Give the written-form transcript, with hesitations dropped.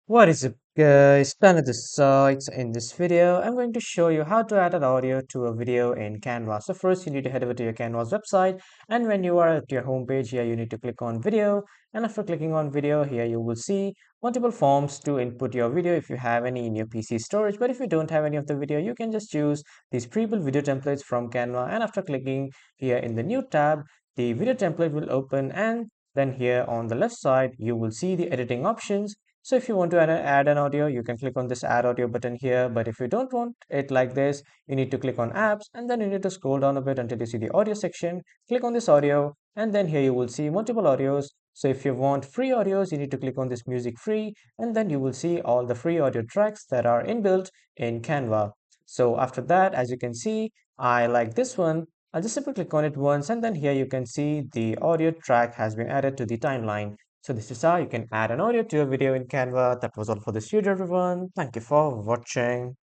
What is up, guys? Planet the Sites. In this video, I'm going to show you how to add an audio to a video in Canva. So first, you need to head over to your Canva's website, and when you are at your home page here, you need to click on video. And after clicking on video, here you will see multiple forms to input your video if you have any in your PC storage. But if you don't have any of the video, you can just choose these pre-built video templates from Canva. And after clicking here in the new tab, the video template will open, and then here on the left side, you will see the editing options. So if you want to add an audio, you can click on this add audio button here. But if you don't want it like this, you need to click on apps and then you need to scroll down a bit until you see the audio section. Click on this audio and then here you will see multiple audios. So if you want free audios, you need to click on this music free and then you will see all the free audio tracks that are inbuilt in Canva. So after that, as you can see, I like this one. I'll just simply click on it once and then here you can see the audio track has been added to the timeline. So this is how you can add an audio to a video in Canva. That was all for this video, everyone. Thank you for watching.